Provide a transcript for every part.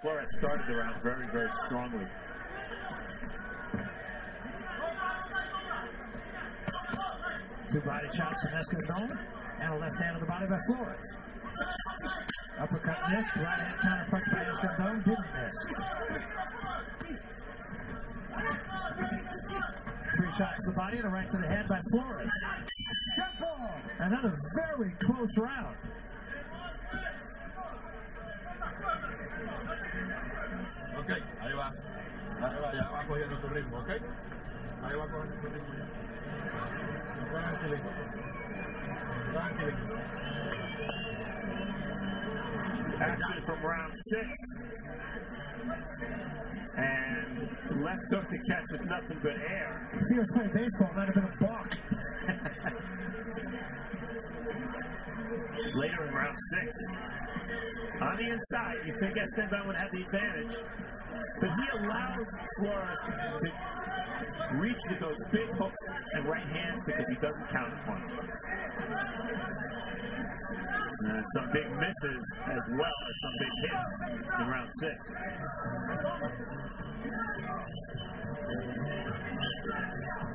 Flores started the round very, very strongly. Two body shots from Escandón, and a left hand on the body by Flores. Uppercut missed, right hand counter punch by Escandón, didn't miss. Three shots to the body and a right to the head by Flores. Another very close round. Ok, ahí vas. Ya va cogiendo su ritmo, ok. Ahí va cogiendo su ritmo ya. Tranquilito. Tranquilito. Action from round 6. And left hook to catch with nothing but air. If he was playing baseball, might have been a balk. Later in round 6. On the inside, you think Escandón would have the advantage, but he allows Flores to reach to those big hooks and right hands because he doesn't counter punch. And some big misses as well as some big hits in round 6.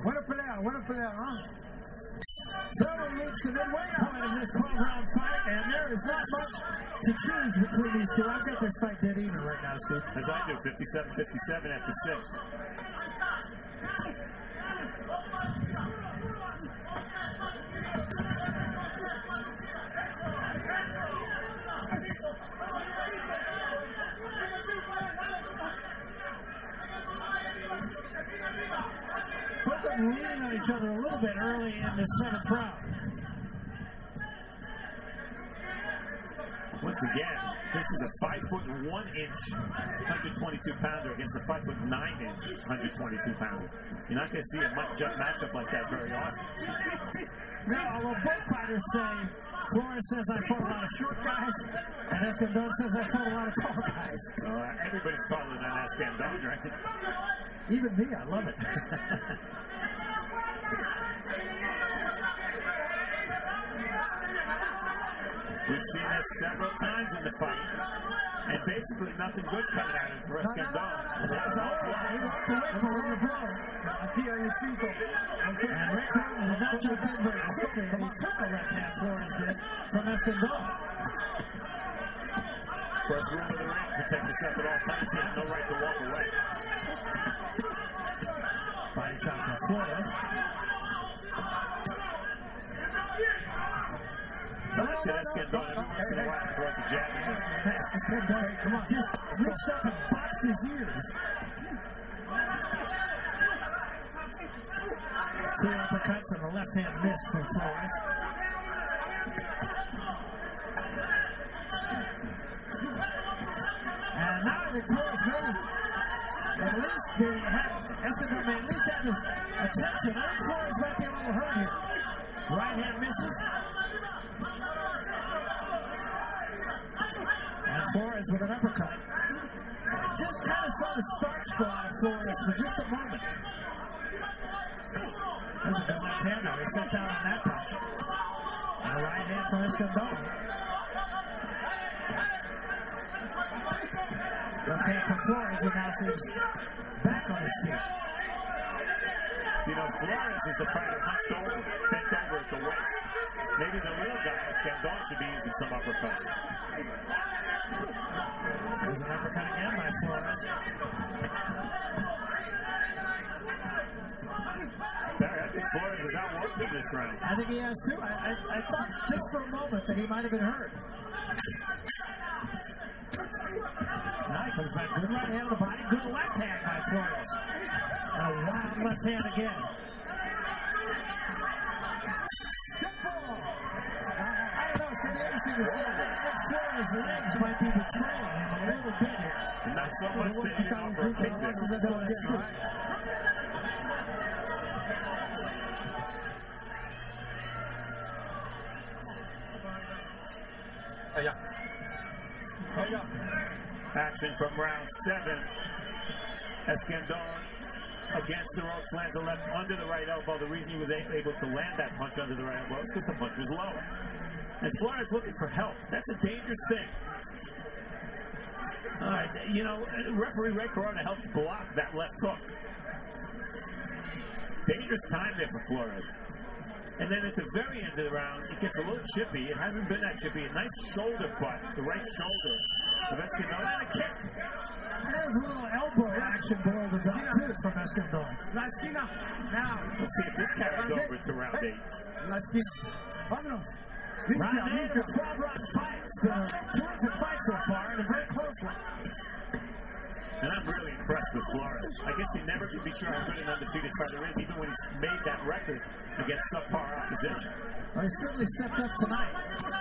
Buena pelea, huh? So we reached the midway point of this 12-round fight, and there is not much to choose between these two. I've got this fight dead even right now, Steve. As I do, 57-57 after 6. Both of them leaning on each other a little bit early in the 7th round. Once again, this is a 5'1" 122-pounder against a 5'9" 122-pounder. You're not going to see a matchup like that very often. No, although both fighters say, Flores says I fought a lot of short guys, and Escandón says I fought a lot of tall guys. Everybody's taller than Escandón, right? Even me, I love it. We've seen this several times in the fight, and basically nothing good's coming out of it for Escandón. That's all. He walked away from the blow. And Rick Horton did not jump in very quickly, but he took a left hand, Flores did, from Escandón. First rule of the ring, protect yourself at all times. He has no right to walk away. Body shot from Flores. I like that Escandón every once in a while throws a jab in there. Escandón, come on, just reached up and boxed his ears. Two uppercuts and a left hand miss from Flores. And now the Flores may at least Escandón may at least have his attention. I think Flores might be a little hurt here. Right hand misses. And Flores with an uppercut. Just kind of saw the starch go out of Flores for just a moment. That's a good left hand though. He sat down on that punch. And a right hand from Escandón. Left hand from Flores, who now seems back on his feet. You know, Flores is the fighter hunched over, bent over at the waist. Maybe the real guy, Escandón, should be using some uppercuts. There's an uppercut again by Flores. Barry, I think Flores is outworked in this round. I think he has too. I thought just for a moment that he might have been hurt. Now he comes back. Good right hand on the body. Good left hand by Flores. And a wild left hand again. I don't know. It's going to be interesting to see. Flores' legs might be betraying him a little bit here. Not so much that he can offer a kick there. Action from round 7. Escandón against the ropes, lands a left under the right elbow. The reason he was able to land that punch under the right elbow is because the punch was low. And Flores looking for help. That's a dangerous thing. All right, you know, referee Ray Corona helped block that left hook. Dangerous time there for Flores. And then at the very end of the round, it gets a little chippy. It hasn't been that chippy. A nice shoulder butt, the right shoulder of Escandón, and a kick. There's a little elbow action below the belt, too, from Escandón. Lastina. Now. Let's see if this carries over to round 8. Lastina. Vámonos. Round 8 of a 12-round fight. It's been a terrific fight so far, and a very close one. And I'm really impressed with Flores. I guess you never can be sure how good an undefeated fighter is, even when he's made that record against subpar opposition. Well, he certainly stepped up tonight,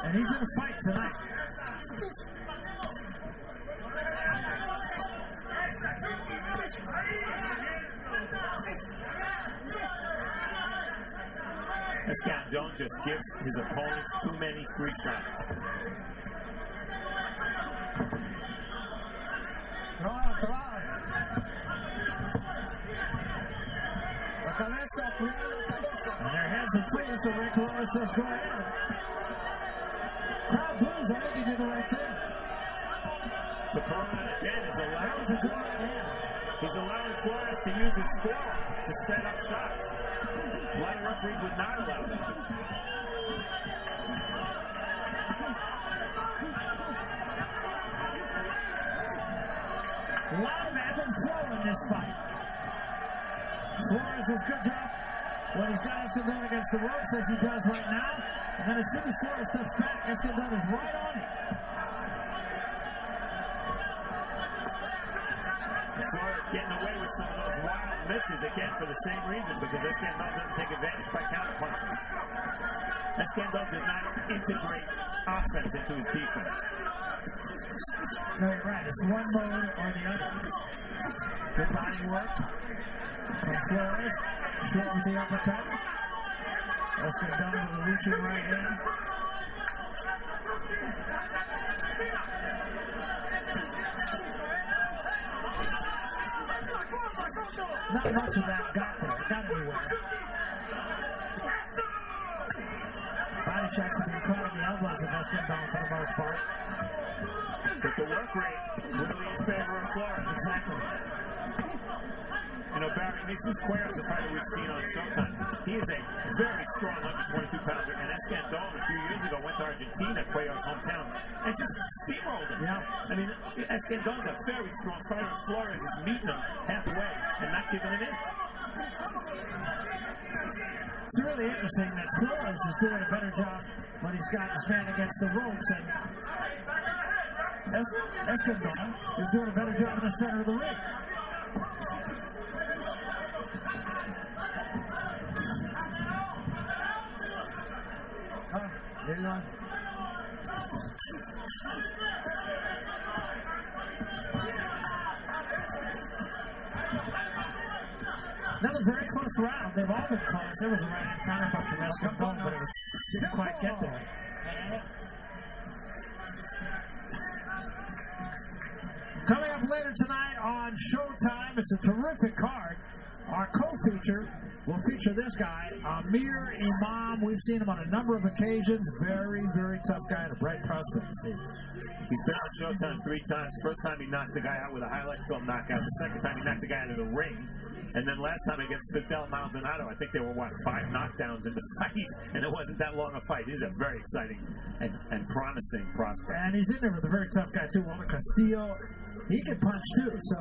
and he's in a fight tonight. Escandón just gives his opponents too many free shots. And their hands are free, so Ray Corona says go ahead. Crowd boos, I think he did the right thing. But Corona again is That was a good right hand. He's allowing Flores to use his forearm to set up shots. A lot of referees would not allow that. A lot of ebb and flow in this fight. Flores does a good job when he's got Escandón against the ropes, as he does right now. And then as soon as Flores steps back, Escandón is right on him. Flores getting away with some of those wild misses again for the same reason, because Escandón doesn't take advantage by counterpunching. Escandón does not integrate offense into his defense. No, you're right. It's one mode or the other. Good body work from Flores. Short with the uppercut. Escandón with a reaching right hand. Not much of that got there. Got anywhere. Body shots have been caught in the elbows of Escandón for the most part. But the work rate really in favor of Flores. Exactly. You know, Barry, Mason's Cuellar's a fighter we've seen on Showtime. He is a very strong 122-pounder, and Escandón a few years ago went to Argentina, Cuellar's hometown, and just steamrolled him. Yeah. I mean, Escandón's a very strong fighter, and Flores is meeting him halfway and not giving an inch. It's really interesting that Flores is doing a better job when he's got his man against the ropes, and Escandón is doing a better job in the center of the ring. Another very close round. They've all been close. There was a right-hand counterpunch from Escandón, but it didn't quite get there. Coming up later tonight on Showtime, it's a terrific card. Our co-feature will feature this guy, Amir Imam. We've seen him on a number of occasions. Very, very tough guy and a bright prospect. He's been on Showtime 3 times. First time he knocked the guy out with a highlight film knockout. The second time he knocked the guy out of the ring. And then last time against Fidel Maldonado, I think there were, 5 knockdowns in the fight, and it wasn't that long a fight. He's a very exciting and promising prospect. And he's in there with a very tough guy, too, Walter Castillo. He can punch, too, so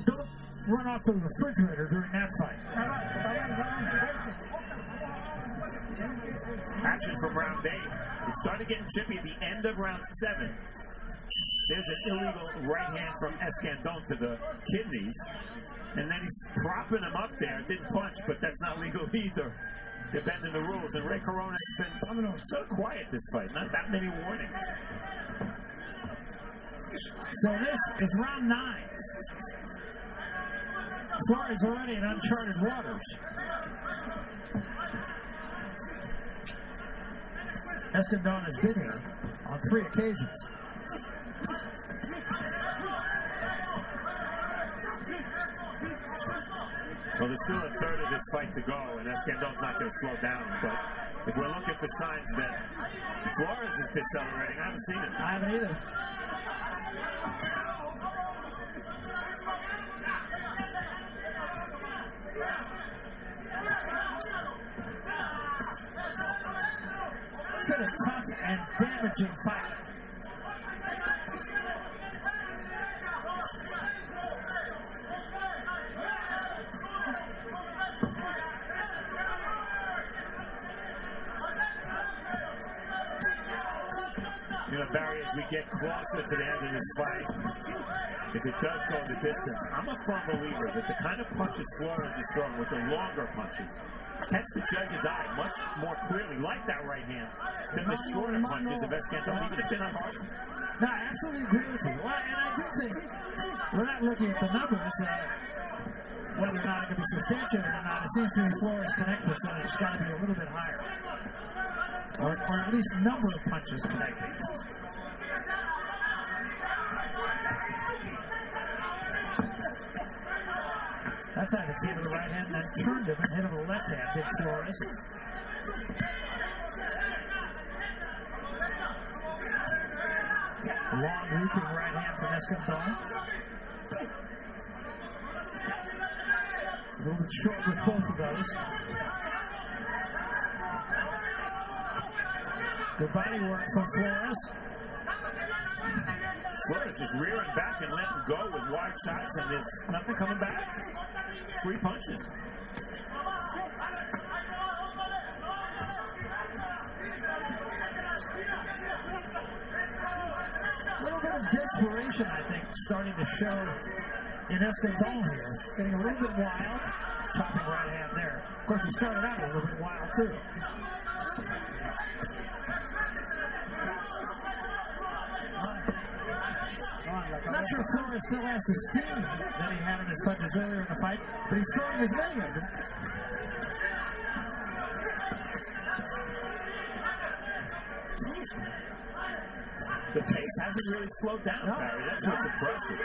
don't run off the refrigerator during that fight. Action from round 8. It started getting chippy at the end of round 7. There's an illegal right hand from Escandón to the kidneys. And then he's propping him up there. Didn't punch, but that's not legal either. They're bending the rules. And Ray Corona's been so quiet this fight. Not that many warnings. So this is round 9. Flores already in uncharted waters. Escandón has been here on 3 occasions. Well, there's still a third of this fight to go, and Escandón's not going to slow down. But if we're looking for signs that Flores is decelerating, I haven't seen it. I haven't either. damaging fight. You know, Barry, as we get closer to the end of this fight, if it does go the distance, I'm a firm believer that the kind of punches Flores is throwing, which are longer punches, catch the judge's eye much more clearly, like that right hand, than the shorter punches of Escandón, even if they're not hard. No, I absolutely agree with you. Well, and I do think, without looking at the numbers, whether or not it can be substantiated or not, it seems to me Flores' connect percentage has got to be a little bit higher. Or at least number of punches connecting. That's how he gave it the right hand, then turned him and hit him with the left hand, did Flores. Long looping right hand from Escandón. A little bit short with both of those. Good body work from Flores. Flores just rearing back and letting go with wide shots, and there's nothing coming back. 3 punches. A little bit of desperation, I think, starting to show in Escandón here. Getting a little bit wild. Chopping right hand there. Of course, he started out a little bit wild, too. I'm not sure if Flores still has the steam that he had in his punches earlier in the fight, but he's throwing as many of them. The pace hasn't really slowed down, No. Barry. That's what's impressive.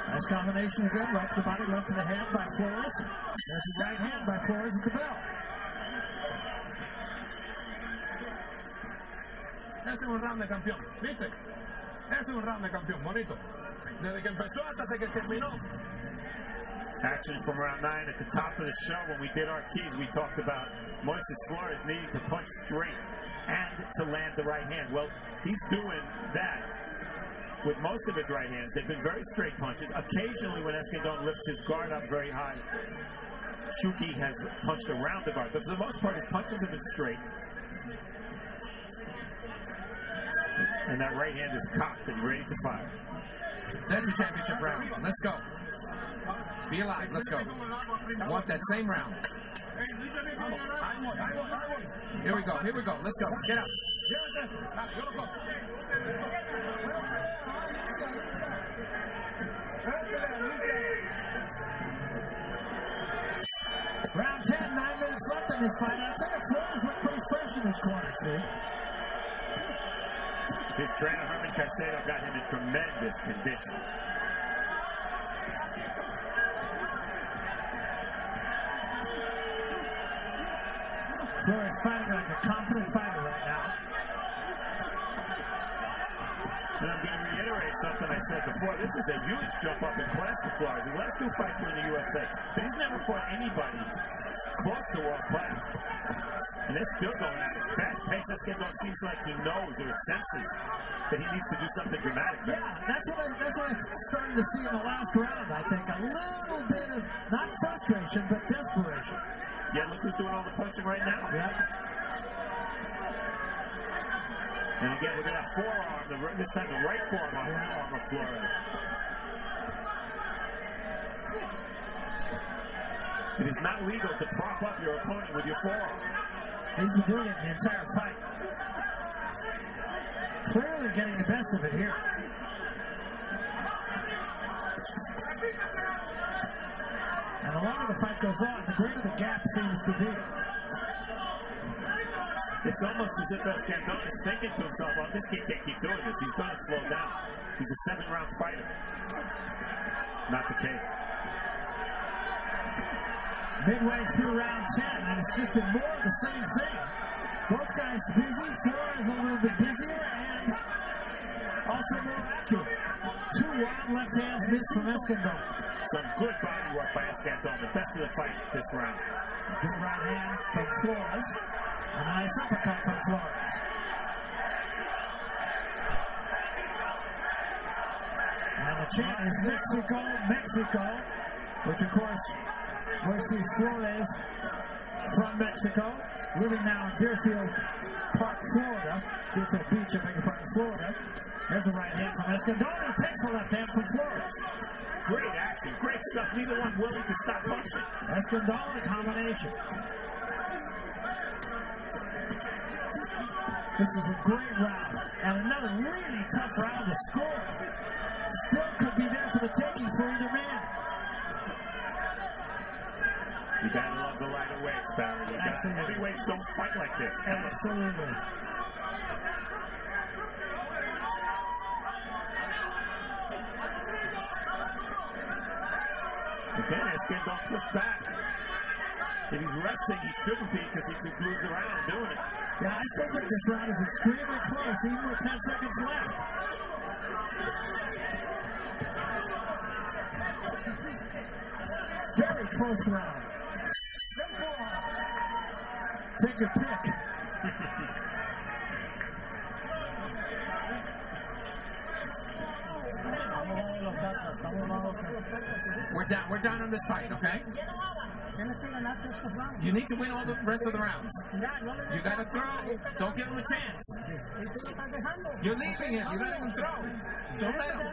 Nice combination again. Right to the body, left to the head by Flores. There's the right hand by Flores at the bell. Este es un round de campeón, ¿viste? Este es un round de campeón, bonito. Desde que empezó hasta que terminó. Action from round 9 at the top of the show. When we did our keys, we talked about Moises Flores needing to punch straight and to land the right hand. Well, he's doing that with most of his right hands. They've been very straight punches. Occasionally, when Escandón lifts his guard up very high, Shuki has punched around the guard. But for the most part, his punches have been straight. And that right hand is cocked and ready to fire. That's a championship round. Let's go. Be alive. Let's go. Want that same round. Here we go. Here we go. Let's go. Get up. Round 10, 9 minutes left in this fight. I'd say Flores looked pretty fresh in this corner, too. His trainer, Herman Caicedo, got him in tremendous condition. Flores fighting like a confident fighter right now. And I'm going to reiterate something I said before. This is a huge jump up in class for Flores. His last 2 fights were in the USA. But he's never fought anybody close to world class. And they're still going at it. Fast pace. Escandón seems like he knows or senses that he needs to do something dramatic. Yeah, that's what I started to see in the last round, I think. A little bit of, not frustration, but desperation. Yeah, look who's doing all the punching right now. Yep. And again, look at that forearm. This time the right forearm of Flores. It is not legal to prop up your opponent with your forearm. He's been doing it the entire fight. Clearly getting the best of it here. And the longer the fight goes on, the greater the gap seems to be. It's almost as if Escandón is thinking to himself, well, this kid can't keep doing this. He's going to slow down. He's a 7-round fighter. Not the case. Midway through round 10, and it's just been more of the same thing. Both guys busy. Flores a little bit busier and also more accurate. 2 wild left hands missed from Escandón. Some good body work by Escandón. The best of the fight this round. Good right hand from Flores. A nice uppercut from Flores. And the chant is Mexico, Mexico, which of course Moises Flores from Mexico, living now in Deerfield Park, Florida. Deerfield Beach, I beg your pardon, Florida. There's a right hand from Escandón. He takes a left hand from Flores. Great action, great stuff. Neither one willing to stop punching. Escandón, a combination. This is a great round. And another really tough round to score. Still could be there for the taking for either man. You gotta love the lighter weights, Barry. Heavyweights don't fight like this. Absolutely. Again, Escandón push back. If he's resting, he shouldn't be because he could lose the round doing it. Yeah, I still think this round is extremely close, even with 10 seconds left. Very close round. Take your pick. We're down on this fight, okay? You need to win all the rest of the rounds. You gotta throw. Don't give him a chance. You're leaving him. You let him throw. Don't let him.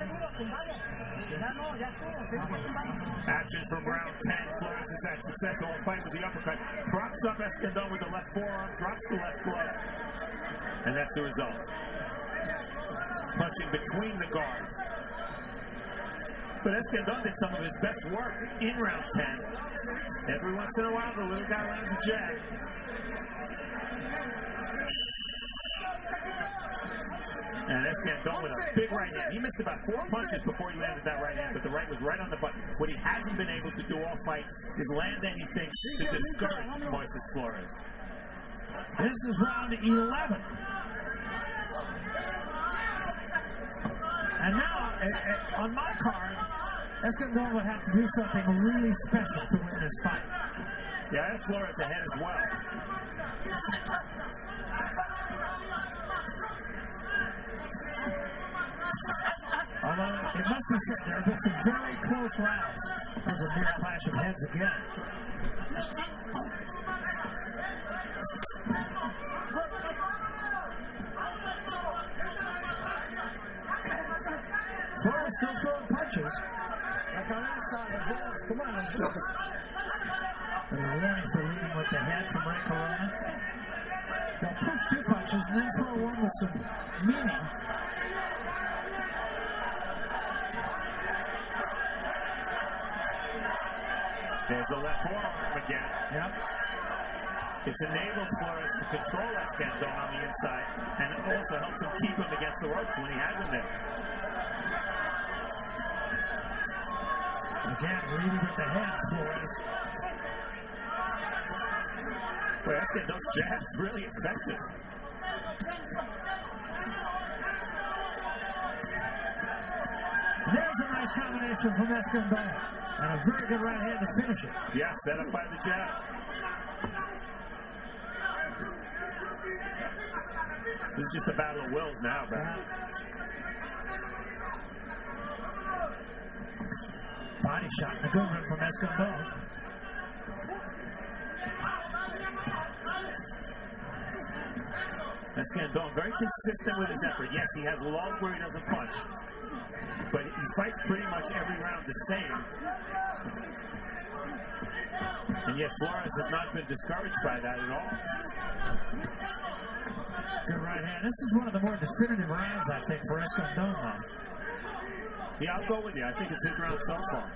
Action from round 10. Flores has had success all fight with the uppercut. Props up Escandón with the left forearm. Drops the left glove. And that's the result. Punching between the guards. But Escandón did some of his best work in round 10. Every once in a while, the little guy lands a jab. And Escandón with a big right hand. He missed about 4 punches before he landed that right hand, but the right was right on the button. What he hasn't been able to do all fight is land anything to discourage Moises Flores. This is round 11. And now, on my card, Escandón would have to do something really special to win this fight. Yeah, I have Flores ahead as well. Although, it must be said, there have been some very close rounds. There's a near clash of heads again. Flores still throwing punches. Come on. A warning for leading with the head from Ray Corona. They'll push 2 punches and then throw one with some meaning. There's the left forearm again. Yep. It's enabled Flores to control Escandón on the inside, and it also helps him keep him against the ropes when he has him there. Again, leading with the head, Flores. Boy, Escandón's jab's really effective. There's a nice combination from Escandón. And a very good right hand to finish it. Yeah, set up by the jab. This is just a battle of wills now, Brad. Body shot and a good one from Escandón. Escandón very consistent with his effort. Yes, he has lulls where he doesn't punch, but he fights pretty much every round the same. And yet Flores has not been discouraged by that at all. Good right hand. This is one of the more definitive rounds, I think, for Escandón, though. Yeah, I'll go with you. I think it's his round so far.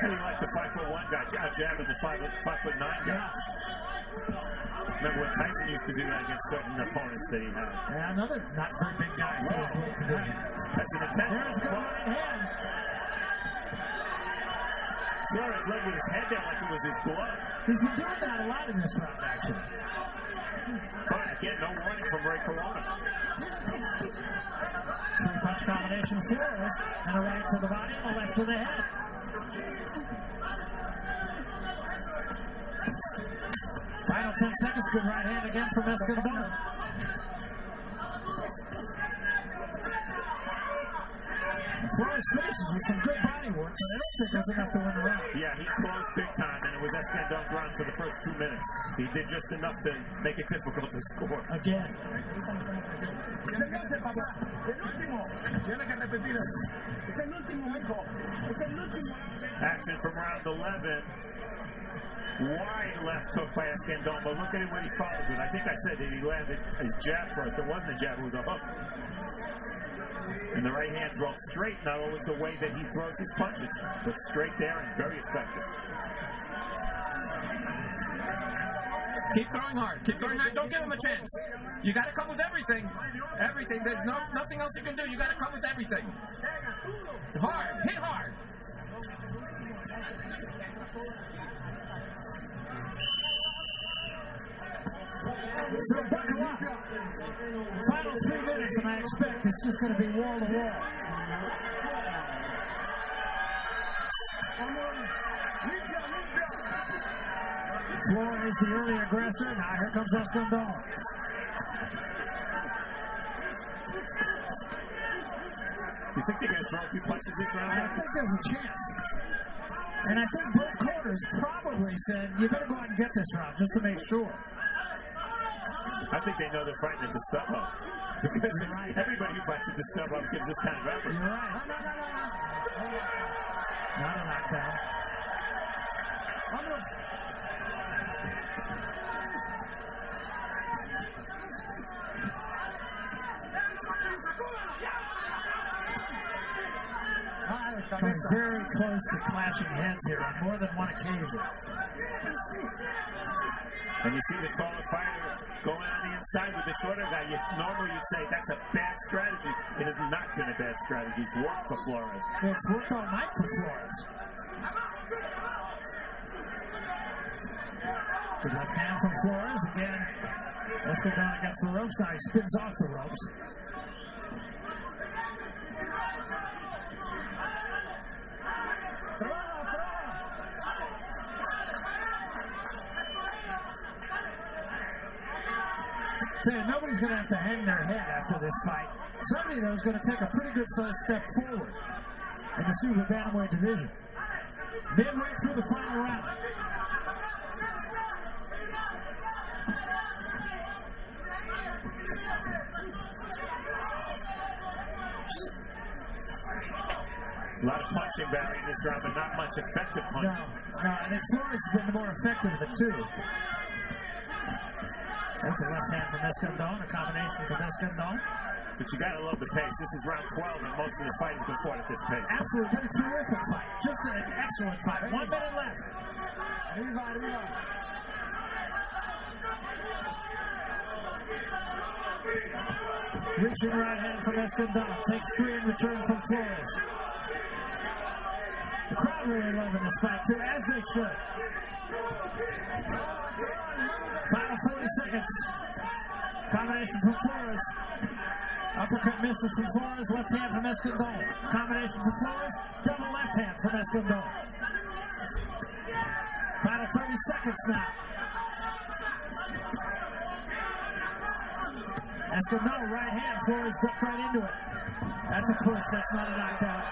How do you like the 5'1" guy jabbing the 5'9" guy? Yeah. Remember when Tyson used to do that against certain opponents that he had? Yeah, another not very big guy. That's an intentional. There's a good right hand. Flores led with his head down like it was his glove. He's been doing that a lot in this round, actually. But again, no warning from Ray Corona. 3-punch combination of Flores, and a right to the body and a left to the head. Final 10 seconds. Good right hand again from Escandón. Flores finishes with some good body work, but I don't think that's enough to win the round. Yeah, he closed big time, and it was Escandón's round for the first 2 minutes. He did just enough to make it difficult to score. Again. Action from round 11. Wide left hook by Escandón, but look at what he follows with. I think I said that he landed his jab first. It wasn't a jab, it was a hook. And the right hand drove straight, not always the way that he throws his punches, but straight there and very effective. Keep throwing hard. Keep throwing hard. Don't give him a chance. You got to come with everything. Everything. There's nothing else you can do. You got to come with everything. Hard. Hit hard. So buckle up. Final 3 minutes, and I expect it's just going to be wall to wall. Flores, the early aggressor. Now here comes Escandón. You think they're going to throw a few punches this round? I think there's a chance. And I think both corners probably said, you better go out and get this round just to make sure. I think they know they're fighting at the stub up. Because everybody who fights at the stub up gives this kind of effort. You're right. Not a knockdown. Comes very close to clashing heads here on more than one occasion. And you see the taller fighter going on the inside with the shorter guy. Normally you'd say that's a bad strategy. It has not been a bad strategy. It's worked for Flores. It's worked all night for Flores. Good left hand from Flores. Again, Escandón against the ropes. Now he spins off the ropes. Nobody's going to have to hang their head after this fight. Somebody, though, is going to take a pretty good sized step forward in the super bantamweight division. Midway through the final round. A lot of punching, Barry, in this round, but not much effective punching. No, I think Flores has been the more effective of the two. That's a left hand from Escandón, a combination from Escandón. But you got to love the pace. This is round 12, and most of the fight has been fought at this pace. Absolutely, a terrific fight. Just an excellent fight. 1 minute left. Reaching right hand from Escandón. Takes 3 in return from Flores. The crowd really loving this fight, too, as they should. Final 40 seconds. Combination from Flores. Uppercut misses from Flores. Left hand from Escandón. Combination from Flores. Double left hand from Escandón. Final 30 seconds now. Escandón, right hand. Flores ducked right into it. That's a push. That's not a knockdown.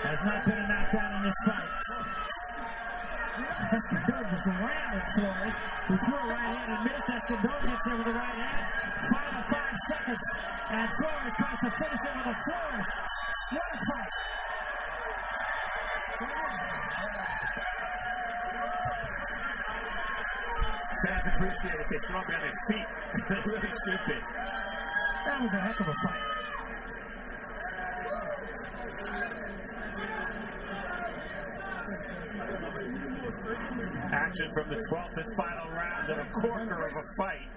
Has not been a knockdown in this fight. Escandón just ran at Flores, who threw a right hand and missed. Escandón gets there with a right hand. Final 5 seconds, and Flores tries to finish it with a flourish. What a fight! Fans appreciate it. They should all be on their feet. They really should be. That was a heck of a fight. Action from the 12th and final round of a corker of a fight.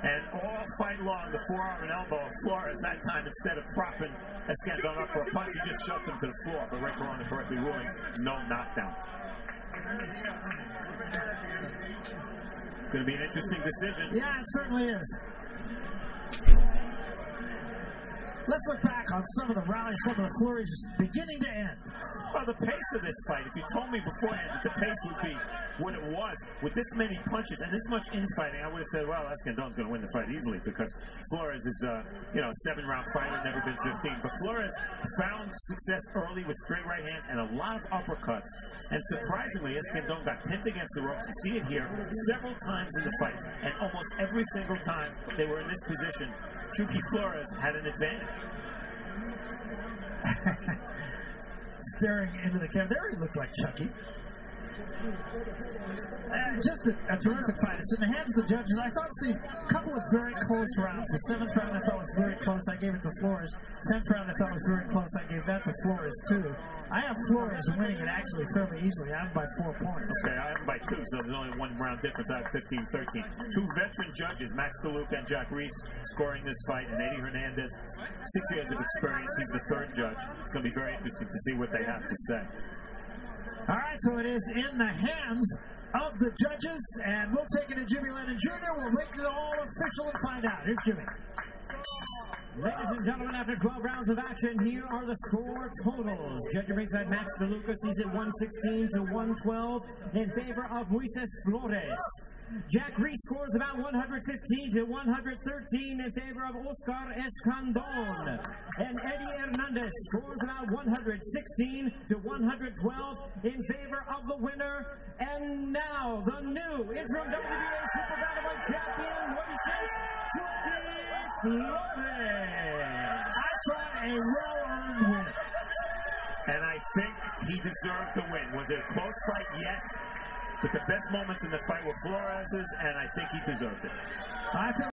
And all fight long, the forearm and elbow of Flores. That time, instead of propping Escandón up for a punch, he just shoved him to the floor. But Ray Corona correctly ruling no knockdown. Going to be an interesting decision. Yeah, it certainly is. Let's look back on some of the rallies, some of the flurries beginning to end. Well, the pace of this fight, if you told me beforehand that the pace would be what it was, with this many punches and this much infighting, I would have said, well, Escandon's going to win the fight easily because Flores is, a 7-round fighter, never been 15. But Flores found success early with straight right hand and a lot of uppercuts. And surprisingly, Escandon got pinned against the ropes. You see it here several times in the fight. And almost every single time they were in this position, Chucky Flores had an advantage. Staring into the camera. There he looked like Chucky. Just a terrific fight. It's in the hands of the judges. I thought, Steve, a couple of very close rounds. The 7th round I thought was very close. I gave it to Flores. 10th round I thought was very close. I gave that to Flores, too. I have Flores winning it actually fairly easily. I have him by 4 points. Okay, I have him by 2, so there's only 1 round difference. I have 15-13. 2 veteran judges, Max DeLuca and Jack Reese, scoring this fight, and Eddie Hernandez, 6 years of experience. He's the 3rd judge. It's going to be very interesting to see what they have to say. All right, so it is in the hands of the judges, and we'll take it to Jimmy Lennon Jr. We'll make it all official and find out. Here's Jimmy. Ladies and gentlemen, after 12 rounds of action, here are the score totals. Judging ringside, Max DeLuca sees it 116 to 112 in favor of Moises Flores. Jack Reese scores about 115 to 113 in favor of Oscar Escandon. And Eddie Hernandez scores about 116 to 112 in favor of the winner. And now, the new interim WBA Super Bantamweight champion, Moises Flores. I thought a well-earned win. And I think he deserved the win. Was it a close fight? Yes. But the best moments in the fight were Flores's, and I think he deserved it. I think